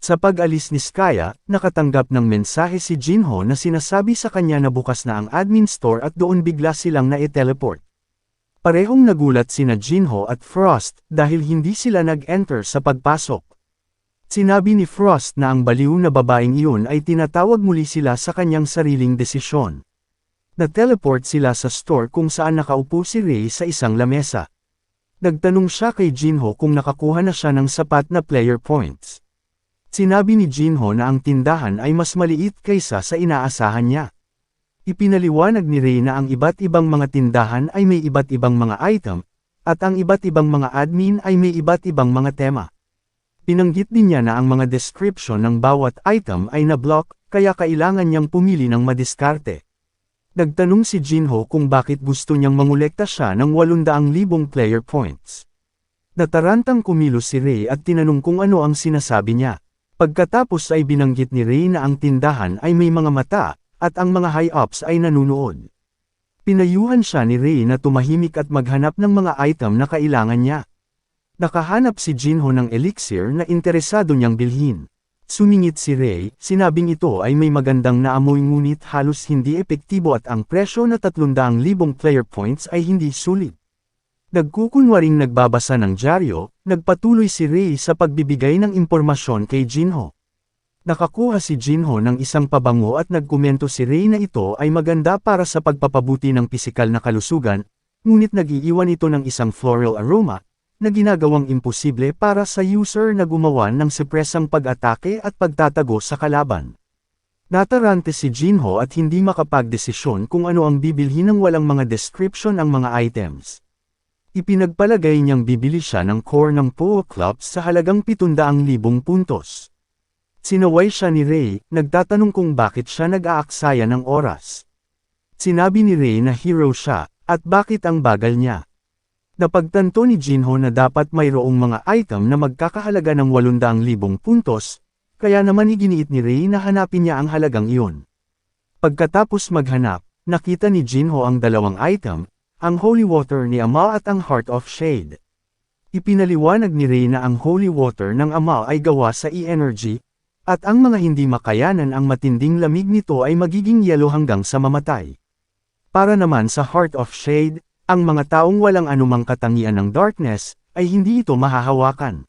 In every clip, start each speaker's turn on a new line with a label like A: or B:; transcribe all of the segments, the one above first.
A: Sa pag-alis ni Skaya, nakatanggap ng mensahe si Jinho na sinasabi sa kanya na bukas na ang admin store at doon bigla silang na-teleport. Parehong nagulat sina Jinho at Frost dahil hindi sila nag-enter sa pagpasok. Sinabi ni Frost na ang baliw na babaeng iyon ay tinatawag muli sila sa kanyang sariling desisyon. Na-teleport sila sa store kung saan nakaupo si Rei sa isang lamesa. Nagtanong siya kay Jinho kung nakakuha na siya ng sapat na player points. Sinabi ni Jinho na ang tindahan ay mas maliit kaysa sa inaasahan niya. Ipinaliwanag ni Rei na ang iba't ibang mga tindahan ay may iba't ibang mga item, at ang iba't ibang mga admin ay may iba't ibang mga tema. Pinanggit din niya na ang mga description ng bawat item ay na-block, kaya kailangan niyang pumili ng madiskarte. Nagtanong si Jinho kung bakit gusto niyang mangolekta siya ng 800,000 player points. Natarantang kumilos si Rei at tinanong kung ano ang sinasabi niya. Pagkatapos ay binanggit ni Rei na ang tindahan ay may mga mata, at ang mga high-ups ay nanunood. Pinayuhan siya ni Rei na tumahimik at maghanap ng mga item na kailangan niya. Nakahanap si Jinho ng elixir na interesado niyang bilhin. Sumingit si Rei, sinabing ito ay may magandang naamoy ngunit halos hindi epektibo at ang presyo na 300,000 player points ay hindi sulit. Nagkukunwaring nagbabasa ng dyaryo, nagpatuloy si Rei sa pagbibigay ng impormasyon kay Jinho. Nakakuha si Jinho ng isang pabango at nagkomento si Rei na ito ay maganda para sa pagpapabuti ng pisikal na kalusugan, ngunit nag-iiwan ito ng isang floral aroma, na ginagawang imposible para sa user na gumawa ng sepresang pag-atake at pagtatago sa kalaban. Natarante si Jinho at hindi makapagdesisyon kung ano ang bibilhin ng walang mga description ang mga items. Ipinagpalagay niyang bibili siya ng core ng Poe Club sa halagang 700,000 puntos. Sinaway siya ni Rei, nagtatanong kung bakit siya nag-aaksaya ng oras. Sinabi ni Rei na hero siya, at bakit ang bagal niya. Napagtanto ni Jinho na dapat mayroong mga item na magkakahalaga ng 800,000 puntos, kaya naman iginiit ni Rei na hanapin niya ang halagang iyon. Pagkatapos maghanap, nakita ni Jinho ang dalawang item, ang Holy Water ni Amal at ang Heart of Shade. Ipinaliwanag ni Rei na ang Holy Water ng Amal ay gawa sa E-energy, at ang mga hindi makayanan ang matinding lamig nito ay magiging yelo hanggang sa mamatay. Para naman sa Heart of Shade, ang mga taong walang anumang katangian ng darkness, ay hindi ito mahahawakan.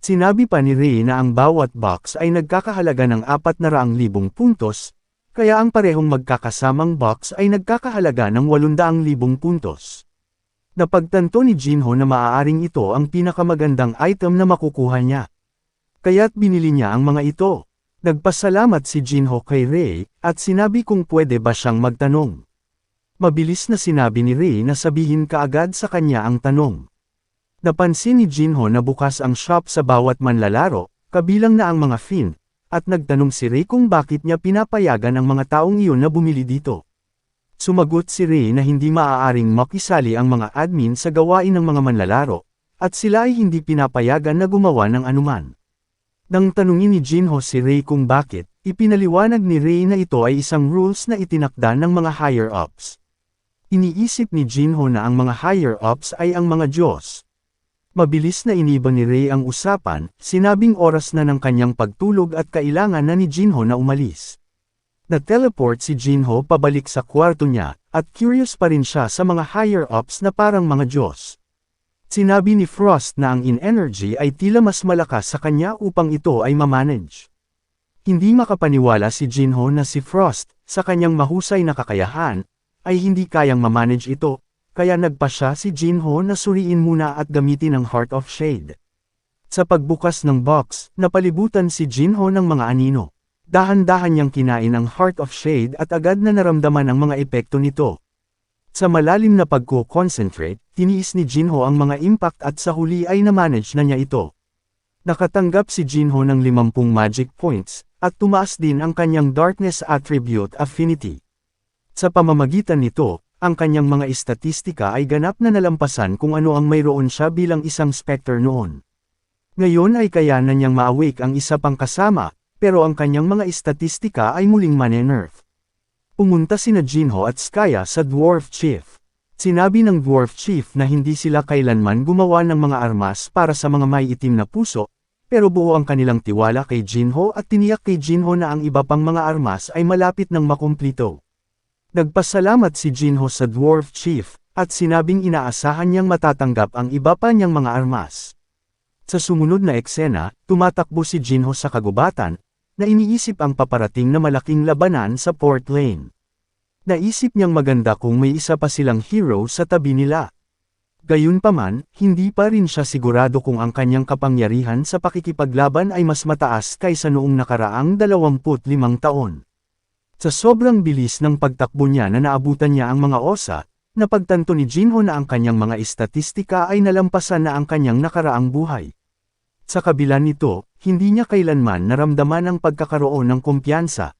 A: Sinabi pa ni Rei na ang bawat box ay nagkakahalaga ng 400,000 puntos, kaya ang parehong magkakasamang box ay nagkakahalaga ng 800,000 puntos. Napagtanto ni Jinho na maaaring ito ang pinakamagandang item na makukuha niya. Kaya't binili niya ang mga ito. Nagpasalamat si Jinho kay Rei, at sinabi kung pwede ba siyang magtanong. Mabilis na sinabi ni Rei na sabihin kaagad sa kanya ang tanong. Napansin ni Jinho na bukas ang shop sa bawat manlalaro, kabilang na ang mga Fin, at nagtanong si Rei kung bakit niya pinapayagan ang mga taong iyon na bumili dito. Sumagot si Rei na hindi maaaring makisali ang mga admin sa gawain ng mga manlalaro, at sila ay hindi pinapayagan na gumawa ng anuman. Nang tanungin ni Jinho si Rei kung bakit, ipinaliwanag ni Rei na ito ay isang rules na itinakda ng mga higher-ups. Iniisip ni Jinho na ang mga higher-ups ay ang mga Diyos. Mabilis na iniba ni Rei ang usapan, sinabing oras na ng kanyang pagtulog at kailangan na ni Jinho na umalis. Na-teleport si Jinho pabalik sa kwarto niya, at curious pa rin siya sa mga higher-ups na parang mga Diyos. Sinabi ni Frost na ang in-energy ay tila mas malakas sa kanya upang ito ay mamanage. Hindi makapaniwala si Jinho na si Frost, sa kanyang mahusay na kakayahan, ay hindi kayang mamanage ito. Kaya nagpa siya si Jinho na suriin muna at gamitin ang Heart of Shade. Sa pagbukas ng box, napalibutan si Jinho ng mga anino. Dahan-dahan niyang kinain ang Heart of Shade at agad na naramdaman ang mga epekto nito. Sa malalim na pagko-concentrate, tiniis ni Jinho ang mga impact at sa huli ay na-manage na niya ito. Nakatanggap si Jinho ng 50 magic points, at tumaas din ang kanyang Darkness Attribute Affinity. Sa pamamagitan nito, ang kanyang mga istatistika ay ganap na nalampasan kung ano ang mayroon siya bilang isang specter noon. Ngayon ay kaya na niyang ma-awake ang isa pang kasama, pero ang kanyang mga istatistika ay muling manenerf. Pumunta sina Jinho at Skaya sa Dwarf Chief. Sinabi ng Dwarf Chief na hindi sila kailanman gumawa ng mga armas para sa mga may itim na puso, pero buo ang kanilang tiwala kay Jinho at tiniyak kay Jinho na ang iba pang mga armas ay malapit ng makumplito. Nagpasalamat si Jinho sa Dwarf Chief, at sinabing inaasahan niyang matatanggap ang iba pa niyang mga armas. Sa sumunod na eksena, tumatakbo si Jinho sa kagubatan, na iniisip ang paparating na malaking labanan sa Port Lane. Naisip niyang maganda kung may isa pa silang hero sa tabi nila. Gayunpaman, hindi pa rin siya sigurado kung ang kanyang kapangyarihan sa pakikipaglaban ay mas mataas kaysa noong nakaraang 25 taon. Sa sobrang bilis ng pagtakbo niya na naabutan niya ang mga osa, napagtanto ni Jinho na ang kanyang mga estatistika ay nalampasan na ang kanyang nakaraang buhay. Sa kabila nito, hindi niya kailanman naramdaman ang pagkakaroon ng kumpiyansa.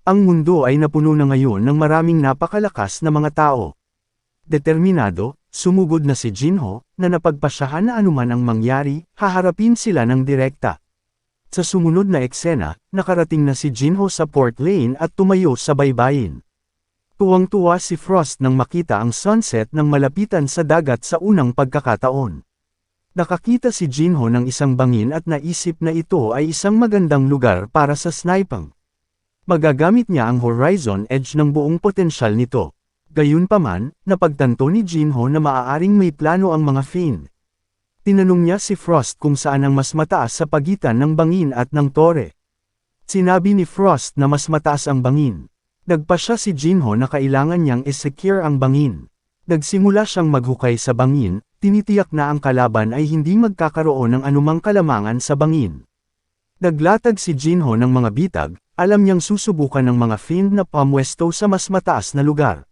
A: Ang mundo ay napuno na ngayon ng maraming napakalakas na mga tao. Determinado, sumugod na si Jinho, na napagpasyahan na anuman ang mangyari, haharapin sila ng direkta. Sa sumunod na eksena, nakarating na si Jinho sa Port Lane at tumayo sa baybayin. Tuwang-tuwa si Frost nang makita ang sunset ng malapitan sa dagat sa unang pagkakataon. Nakakita si Jinho ng isang bangin at naisip na ito ay isang magandang lugar para sa sniping. Magagamit niya ang Horizon Edge ng buong potensyal nito. Gayunpaman, napagtanto ni Jinho na maaaring may plano ang mga Fiend. Tinanong niya si Frost kung saan ang mas mataas sa pagitan ng bangin at ng tore. Sinabi ni Frost na mas mataas ang bangin. Nagpasya si Jinho na kailangan niyang i-secure ang bangin. Nagsimula siyang maghukay sa bangin, tinitiyak na ang kalaban ay hindi magkakaroon ng anumang kalamangan sa bangin. Naglatag si Jinho ng mga bitag, alam niyang susubukan ng mga Fiend na pamwesto sa mas mataas na lugar.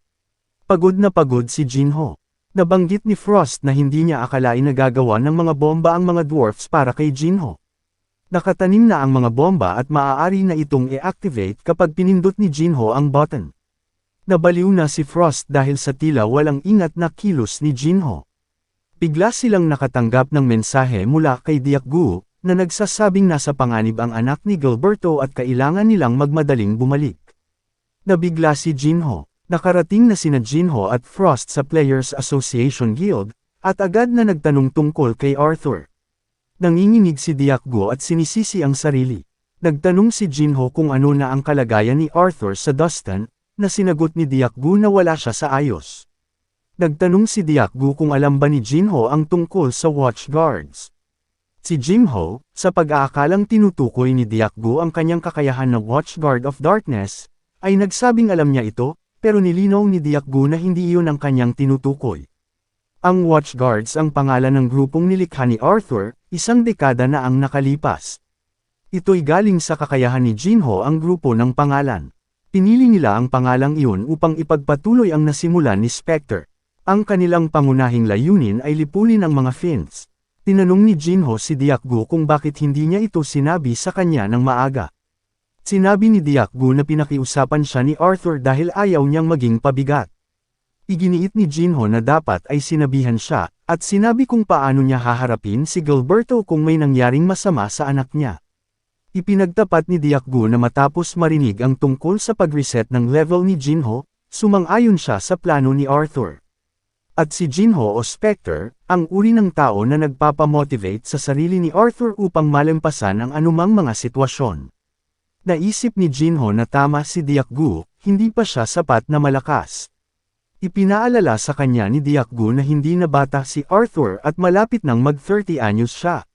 A: Pagod na pagod si Jinho. Nabanggit ni Frost na hindi niya akalain na gagawa ng mga bomba ang mga dwarfs para kay Jinho. Nakatanim na ang mga bomba at maaari na itong i-activate kapag pinindot ni Jinho ang button. Nabaliw na si Frost dahil sa tila walang ingat na kilos ni Jinho. Bigla silang nakatanggap ng mensahe mula kay Diakgu, na nagsasabing nasa panganib ang anak ni Gilberto at kailangan nilang magmadaling bumalik. Nabigla si Jinho. Nakarating na sina Jinho at Frost sa Players Association Guild, at agad na nagtanong tungkol kay Arthur. Nanginginig si Diakgu at sinisisi ang sarili. Nagtanong si Jinho kung ano na ang kalagayan ni Arthur sa Dustin, na sinagot ni Diakgu na wala siya sa ayos. Nagtanong si Diakgu kung alam ba ni Jinho ang tungkol sa Watchguards. Si Jinho, sa pag-aakalang tinutukoy ni Diakgu ang kanyang kakayahan na Watchguard of Darkness, ay nagsabing alam niya ito, pero nilinaw ni Diakgu na hindi iyon ang kanyang tinutukoy. Ang Watchguards ang pangalan ng grupong nilikha ni Arthur, isang dekada na ang nakalipas. Ito'y galing sa kakayahan ni Jinho ang grupo ng pangalan. Pinili nila ang pangalang iyon upang ipagpatuloy ang nasimulan ni Spectre. Ang kanilang pangunahing layunin ay lipunin ang mga Fiends. Tinanong ni Jinho si Diakgu kung bakit hindi niya ito sinabi sa kanya ng maaga. Sinabi ni Diakgu na pinakiusapan siya ni Arthur dahil ayaw niyang maging pabigat. Iginiit ni Jinho na dapat ay sinabihan siya, at sinabi kung paano niya haharapin si Gilberto kung may nangyaring masama sa anak niya. Ipinagtapat ni Diakgu na matapos marinig ang tungkol sa pag-reset ng level ni Jinho, sumang-ayon siya sa plano ni Arthur. At si Jinho o Spectre, ang uri ng tao na nagpapamotivate sa sarili ni Arthur upang malampasan ang anumang mga sitwasyon. Naisip ni Jinho na tama si Diakgu, hindi pa siya sapat na malakas. Ipinaalala sa kanya ni Diakgu na hindi na bata si Arthur at malapit nang mag-30 anyos siya.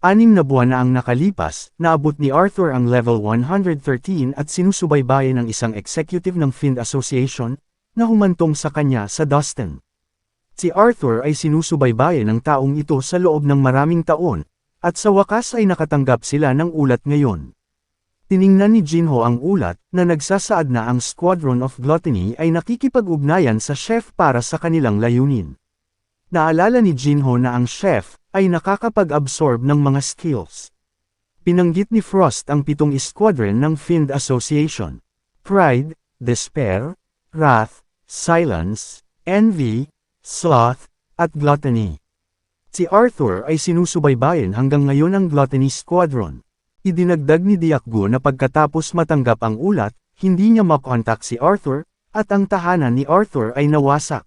A: 6 na buwan na ang nakalipas, naabot ni Arthur ang level 113 at sinusubaybayan ng isang executive ng Fiend Association, na humantong sa kanya sa Dustin. Si Arthur ay sinusubaybayan ng taong ito sa loob ng maraming taon, at sa wakas ay nakatanggap sila ng ulat ngayon. Tiningnan ni Jinho ang ulat, na nagsasaad na ang Squadron of Gluttony ay nakikipag-ugnayan sa chef para sa kanilang layunin. Naalala ni Jinho na ang chef ay nakakapag-absorb ng mga skills. Pinanggit ni Frost ang 7 squadron ng Fiend Association: Pride, Despair, Wrath, Silence, Envy, Sloth, at Gluttony. Si Arthur ay sinusubaybayan hanggang ngayon ang Gluttony Squadron. Idinagdag ni Diakgu na pagkatapos matanggap ang ulat, hindi niya makontak si Arthur, at ang tahanan ni Arthur ay nawasak.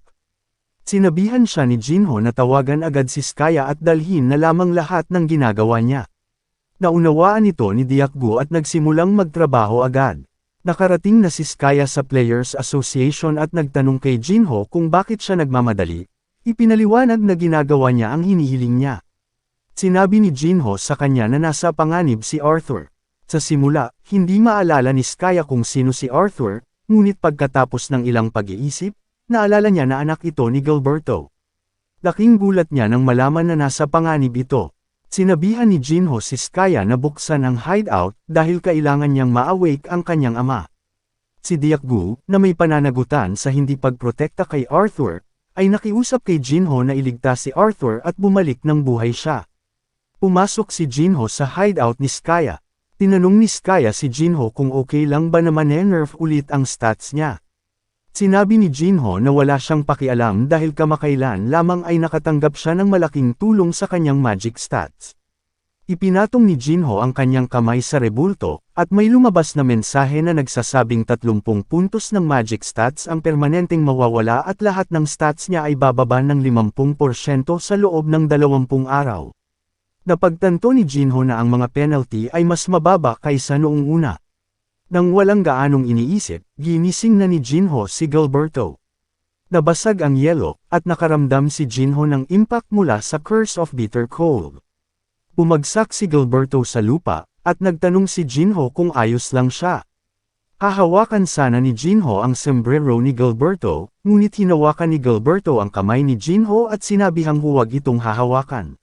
A: Sinabihan siya ni Jinho na tawagan agad si Skaya at dalhin na lamang lahat ng ginagawa niya. Naunawaan ito ni Diakgu at nagsimulang magtrabaho agad. Nakarating na si Skaya sa Players Association at nagtanong kay Jinho kung bakit siya nagmamadali. Ipinaliwanag na ginagawa niya ang hinihiling niya. Sinabi ni Jinho sa kanya na nasa panganib si Arthur. Sa simula, hindi maalala ni Skaya kung sino si Arthur, ngunit pagkatapos ng ilang pag-iisip, naalala niya na anak ito ni Gilberto. Laking gulat niya nang malaman na nasa panganib ito. Sinabihan ni Jinho si Skaya na buksan ang hideout dahil kailangan niyang ma-awake ang kanyang ama. Si Diakgu, na may pananagutan sa hindi pagprotekta kay Arthur, ay nakiusap kay Jinho na iligtas si Arthur at bumalik ng buhay siya. Pumasok si Jinho sa hideout ni Skaya. Tinanong ni Skaya si Jinho kung okay lang ba na ma-nerf ulit ang stats niya. Sinabi ni Jinho na wala siyang pakialam dahil kamakailan lamang ay nakatanggap siya ng malaking tulong sa kanyang magic stats. Ipinatong ni Jinho ang kanyang kamay sa rebulto, at may lumabas na mensahe na nagsasabing 30 puntos ng magic stats ang permanenteng mawawala at lahat ng stats niya ay bababa ng 50% sa loob ng 20 araw. Napagtanto ni Jinho na ang mga penalty ay mas mababa kaysa noong una. Nang walang gaanong iniisip, ginising na ni Jinho si Gilberto. Nabasag ang yelo, at nakaramdam si Jinho ng impact mula sa Curse of Bitter Cold. Bumagsak si Gilberto sa lupa, at nagtanong si Jinho kung ayos lang siya. Hahawakan sana ni Jinho ang sombrero ni Gilberto, ngunit hinawakan ni Gilberto ang kamay ni Jinho at sinabihang huwag itong hahawakan.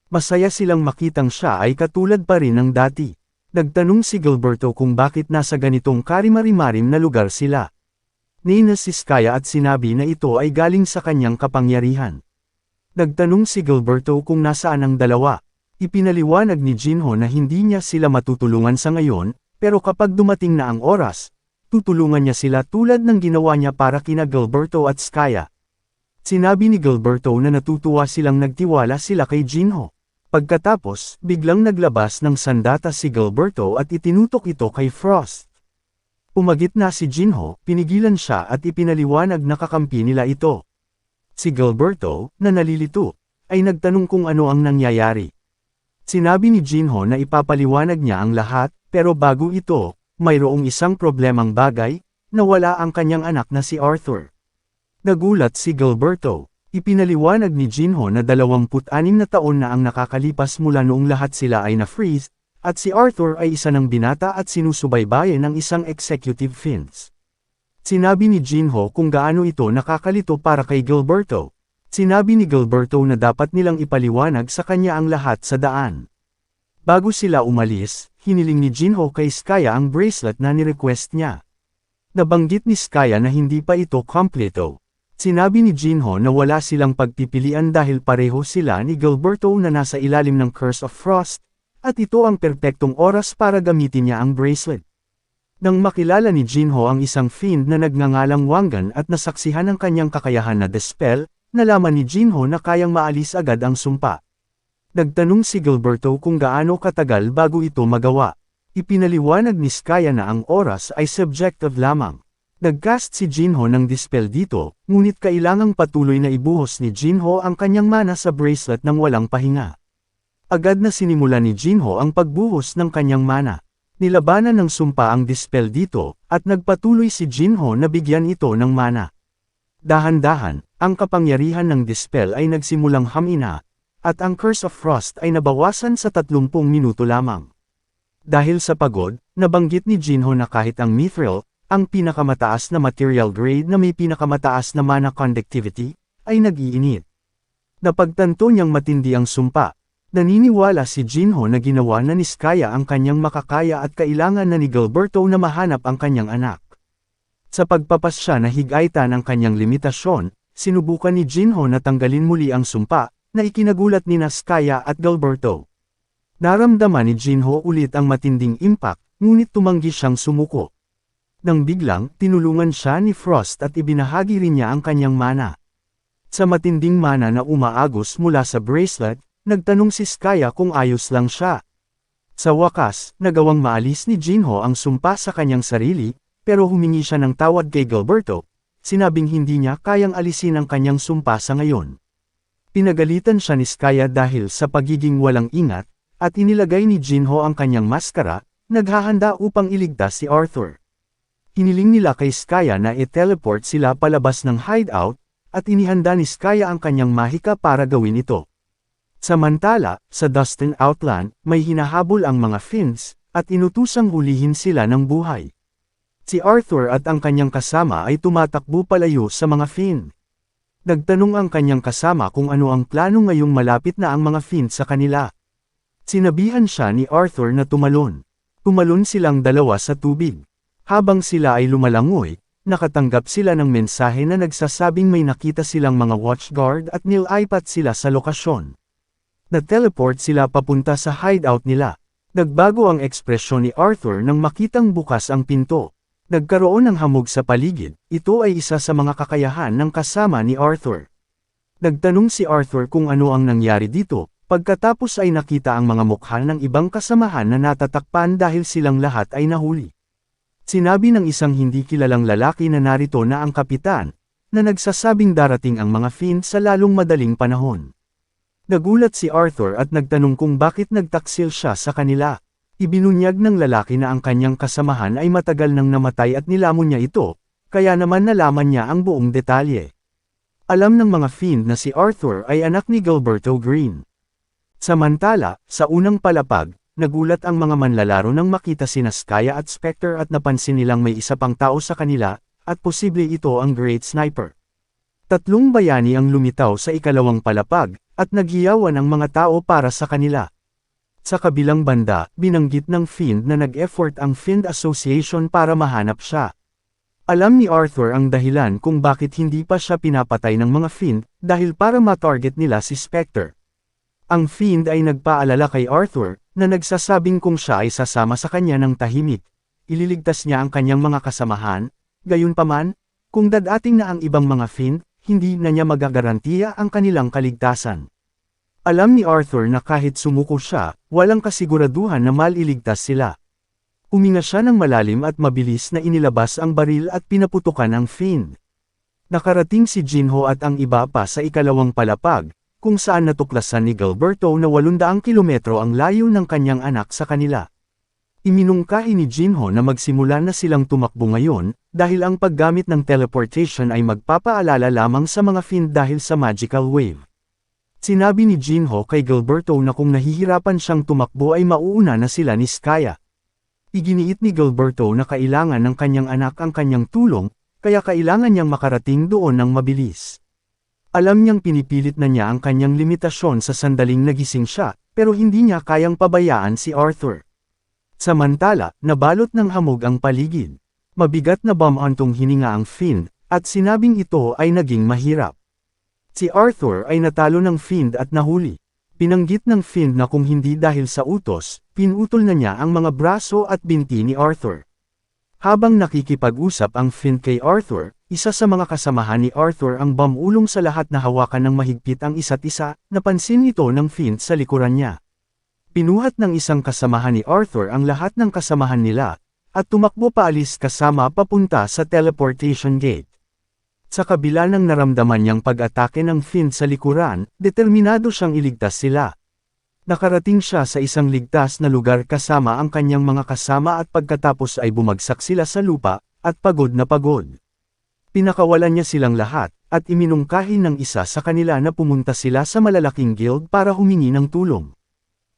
A: Masaya silang makitang siya ay katulad pa rin ng dati. Nagtanong si Gilberto kung bakit nasa ganitong karimari-marim na lugar sila. Niinis si Skaya at sinabi na ito ay galing sa kanyang kapangyarihan. Nagtanong si Gilberto kung nasaan ang dalawa. Ipinaliwanag ni Jinho na hindi niya sila matutulungan sa ngayon, pero kapag dumating na ang oras, tutulungan niya sila tulad ng ginawa niya para kina Gilberto at Skaya. Sinabi ni Gilberto na natutuwa silang nagtiwala sila kay Jinho. Pagkatapos, biglang naglabas ng sandata si Gilberto at itinutok ito kay Frost. Umagit na si Jinho, pinigilan siya at ipinaliwanag na kakampi nila ito. Si Gilberto, na nalilito, ay nagtanong kung ano ang nangyayari. Sinabi ni Jinho na ipapaliwanag niya ang lahat, pero bago ito, mayroong isang problemang bagay, na wala ang kanyang anak na si Arthur. Nagulat si Gilberto. Ipinaliwanag ni Jinho na 26 na taon na ang nakakalipas mula noong lahat sila ay na-freeze, at si Arthur ay isa ng binata at sinusubaybayan ng isang executive fins. Sinabi ni Jinho kung gaano ito nakakalito para kay Gilberto. Sinabi ni Gilberto na dapat nilang ipaliwanag sa kanya ang lahat sa daan. Bago sila umalis, hiniling ni Jinho kay Skaya ang bracelet na ni-request niya. Nabanggit ni Skaya na hindi pa ito kompleto. Sinabi ni Jinho na wala silang pagpipilian dahil pareho sila ni Gilberto na nasa ilalim ng Curse of Frost, at ito ang perpektong oras para gamitin niya ang bracelet. Nang makilala ni Jinho ang isang fiend na nagngangalang Wangan at nasaksihan ang kanyang kakayahan na dispel, nalaman ni Jinho na kayang maalis agad ang sumpa. Nagtanong si Gilberto kung gaano katagal bago ito magawa. Ipinaliwanag ni Skaya na ang oras ay subjective lamang. Nagcast si Jinho ng dispel dito, ngunit kailangang patuloy na ibuhos ni Jinho ang kanyang mana sa bracelet ng walang pahinga. Agad na sinimula ni Jinho ang pagbuhos ng kanyang mana. Nilabanan ng sumpa ang dispel dito, at nagpatuloy si Jinho na bigyan ito ng mana. Dahan-dahan, ang kapangyarihan ng dispel ay nagsimulang hamina, at ang Curse of Frost ay nabawasan sa 30 minuto lamang. Dahil sa pagod, nabanggit ni Jinho na kahit ang Mithril, ang pinakamataas na material grade na may pinakamataas na mana conductivity, ay nag-iinit. Napagtanto niyang matindi ang sumpa. Naniniwala si Jinho na ginawa na ni Skaya ang kanyang makakaya at kailangan na ni Gilberto na mahanap ang kanyang anak. Sa pagpapasya na higaitan ang kanyang limitasyon, sinubukan ni Jinho na tanggalin muli ang sumpa, na ikinagulat ni Skaya at Gilberto. Naramdaman ni Jinho ulit ang matinding impact, ngunit tumanggi siyang sumuko. Nang biglang, tinulungan siya ni Frost at ibinahagi rin niya ang kanyang mana. Sa matinding mana na umaagos mula sa bracelet, nagtanong si Skaya kung ayos lang siya. Sa wakas, nagawang maalis ni Jinho ang sumpa sa kanyang sarili, pero humingi siya ng tawad kay Gilberto, sinabing hindi niya kayang alisin ang kanyang sumpa sa ngayon. Pinagalitan siya ni Skaya dahil sa pagiging walang ingat, at inilagay ni Jinho ang kanyang maskara, naghahanda upang iligtas si Arthur. Hiniling nila kay Skaya na i-teleport sila palabas ng hideout, at inihanda ni Skaya ang kanyang mahika para gawin ito. Samantala, sa Dustin Outland, may hinahabol ang mga Finns, at inutusang hulihin sila ng buhay. Si Arthur at ang kanyang kasama ay tumatakbo palayo sa mga Finn. Nagtanong ang kanyang kasama kung ano ang plano ngayong malapit na ang mga Finn sa kanila. Sinabihan siya ni Arthur na tumalon. Tumalon silang dalawa sa tubig. Habang sila ay lumalangoy, nakatanggap sila ng mensahe na nagsasabing may nakita silang mga watchguard at nilipat sila sa lokasyon. Na-teleport sila papunta sa hideout nila. Nagbago ang ekspresyon ni Arthur nang makitang bukas ang pinto. Nagkaroon ng hamog sa paligid, ito ay isa sa mga kakayahan ng kasama ni Arthur. Nagtanong si Arthur kung ano ang nangyari dito, pagkatapos ay nakita ang mga mukha ng ibang kasamahan na natatakpan dahil silang lahat ay nahuli. Sinabi ng isang hindi kilalang lalaki na narito na ang kapitan, na nagsasabing darating ang mga Finn sa lalong madaling panahon. Nagulat si Arthur at nagtanong kung bakit nagtaksil siya sa kanila. Ibinunyag ng lalaki na ang kanyang kasamahan ay matagal nang namatay at nilamon niya ito, kaya naman nalaman niya ang buong detalye. Alam ng mga Finn na si Arthur ay anak ni Gilberto Green. Samantala, sa unang palapag, nagulat ang mga manlalaro nang makita sina Skaya at Spectre at napansin nilang may isa pang tao sa kanila, at posible ito ang Great Sniper. Tatlong bayani ang lumitaw sa ikalawang palapag, at nagyawan ang mga tao para sa kanila. Sa kabilang banda, binanggit ng Finn na nag-effort ang Finn Association para mahanap siya. Alam ni Arthur ang dahilan kung bakit hindi pa siya pinapatay ng mga Finn, dahil para ma-target nila si Spectre. Ang Finn ay nagpaalala kay Arthur, na nagsasabing kung siya ay sasama sa kanya ng tahimik, ililigtas niya ang kanyang mga kasamahan, gayunpaman, kung dadating na ang ibang mga Finn, hindi na niya magagarantiya ang kanilang kaligtasan. Alam ni Arthur na kahit sumuko siya, walang kasiguraduhan na maliligtas sila. Huminga siya ng malalim at mabilis na inilabas ang baril at pinaputukan ang Finn. Nakarating si Jinho at ang iba pa sa ikalawang palapag, kung saan natuklasan ni Gilberto na 800 kilometro ang layo ng kanyang anak sa kanila. Iminungkahi ni Jinho na magsimula na silang tumakbo ngayon, dahil ang paggamit ng teleportation ay magpapaalala lamang sa mga Finn dahil sa magical wave. Sinabi ni Jinho kay Gilberto na kung nahihirapan siyang tumakbo ay mauuna na sila ni Skaya. Iginiit ni Gilberto na kailangan ng kanyang anak ang kanyang tulong, kaya kailangan niyang makarating doon ng mabilis. Alam niyang pinipilit na niya ang kanyang limitasyon sa sandaling nagising siya, pero hindi niya kayang pabayaan si Arthur. Samantala, nabalot ng hamog ang paligid. Mabigat na bumantong hininga ang Finn, at sinabing ito ay naging mahirap. Si Arthur ay natalo ng Finn at nahuli. Pinanggit ng Finn na kung hindi dahil sa utos, pinutol na niya ang mga braso at binti ni Arthur. Habang nakikipag-usap ang Finn kay Arthur, isa sa mga kasamahan ni Arthur ang bumulong sa lahat na hawakan ng mahigpit ang isa't isa, napansin ito ng Finn sa likuran niya. Pinuhat ng isang kasamahan ni Arthur ang lahat ng kasamahan nila, at tumakbo paalis kasama papunta sa teleportation gate. Sa kabila ng naramdaman niyang pag-atake ng Finn sa likuran, determinado siyang iligtas sila. Nakarating siya sa isang ligtas na lugar kasama ang kanyang mga kasama at pagkatapos ay bumagsak sila sa lupa, at pagod na pagod. Pinakawalan niya silang lahat, at iminungkahi ng isa sa kanila na pumunta sila sa malalaking guild para humingi ng tulong.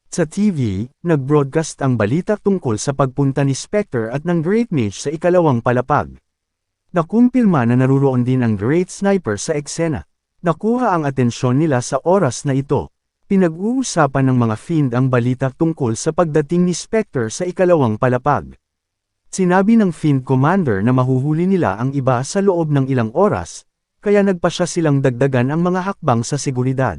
A: Sa TV, nag-broadcast ang balita tungkol sa pagpunta ni Spectre at ng Great Mage sa ikalawang palapag. Nakumpirma na naruroon din ang Great Sniper sa eksena. Nakuha ang atensyon nila sa oras na ito. Pinag-uusapan ng mga Finn ang balita tungkol sa pagdating ni Spectre sa ikalawang palapag. Sinabi ng Finn Commander na mahuhuli nila ang iba sa loob ng ilang oras, kaya nagpasya silang dagdagan ang mga hakbang sa seguridad.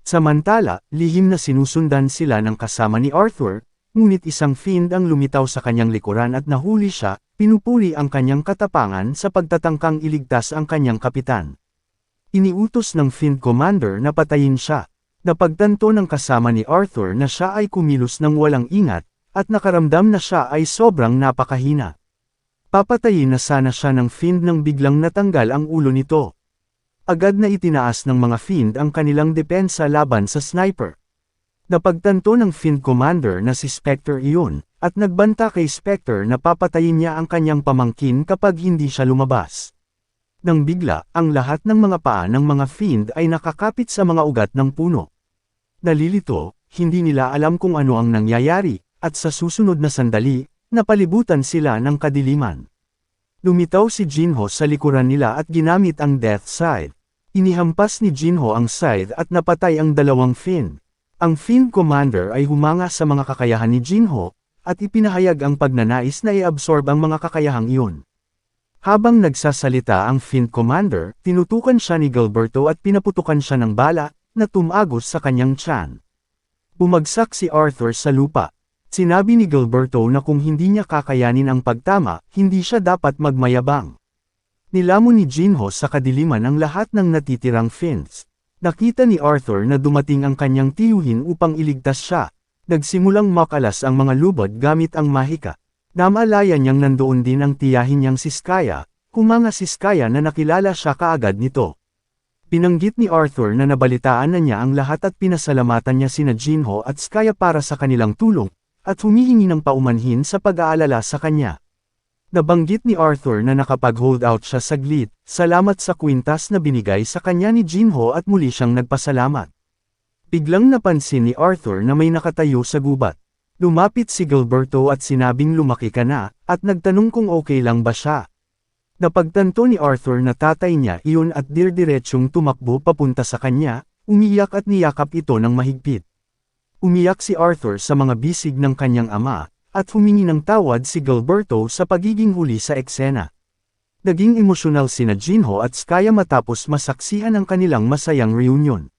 A: Samantala, lihim na sinusundan sila ng kasama ni Arthur, ngunit isang Finn ang lumitaw sa kanyang likuran at nahuli siya, pinupuri ang kanyang katapangan sa pagtatangkang iligtas ang kanyang kapitan. Iniutos ng Finn Commander na patayin siya. Napagtanto ng kasama ni Arthur na siya ay kumilos ng walang ingat, at nakaramdam na siya ay sobrang napakahina. Papatayin na sana siya ng Finn nang biglang natanggal ang ulo nito. Agad na itinaas ng mga Finn ang kanilang depensa laban sa sniper. Napagtanto ng Fiend Commander na si Spectre iyon, at nagbanta kay Spectre na papatayin niya ang kanyang pamangkin kapag hindi siya lumabas. Nang bigla, ang lahat ng mga paa ng mga Fiend ay nakakapit sa mga ugat ng puno. Nalilito, hindi nila alam kung ano ang nangyayari, at sa susunod na sandali, napalibutan sila ng kadiliman. Lumitaw si Jinho sa likuran nila at ginamit ang Death Scythe. Inihampas ni Jinho ang scythe at napatay ang dalawang Fiend. Ang Fiend Commander ay humanga sa mga kakayahan ni Jinho, at ipinahayag ang pagnanais na i-absorb ang mga kakayahang iyon. Habang nagsasalita ang Fiend Commander, tinutukan siya ni Gilberto at pinaputukan siya ng bala, na tumagos sa kanyang tiyan. Bumagsak si Arthur sa lupa. Sinabi ni Gilberto na kung hindi niya kakayanin ang pagtama, hindi siya dapat magmayabang. Nilamon ni Jinho sa kadiliman ang lahat ng natitirang Fiends. Nakita ni Arthur na dumating ang kanyang tiyuhin upang iligtas siya. Nagsimulang makalas ang mga lubod gamit ang mahika. Namalaya niyang nandoon din ang tiyahin niyang si Skaya, humanga si Skaya na nakilala siya kaagad nito. Pinanggit ni Arthur na nabalitaan na niya ang lahat at pinasalamatan niya sina Jinho at Skaya para sa kanilang tulong, at humihingi ng paumanhin sa pag-aalala sa kanya. Nabanggit ni Arthur na nakapag-hold out siya saglit, salamat sa kwintas na binigay sa kanya ni Jinho at muli siyang nagpasalamat. Biglang napansin ni Arthur na may nakatayo sa gubat. Lumapit si Gilberto at sinabing lumaki ka na, at nagtanong kung okay lang ba siya. Napagtanto ni Arthur na tatay niya iyon at dirdiretsyong tumakbo papunta sa kanya, umiyak at niyakap ito ng mahigpit. Umiyak si Arthur sa mga bisig ng kanyang ama, at humingi ng tawad si Gilberto sa pagiging huli sa eksena. Naging emosyonal sina Jinho at Skaya matapos masaksihan ang kanilang masayang reunion.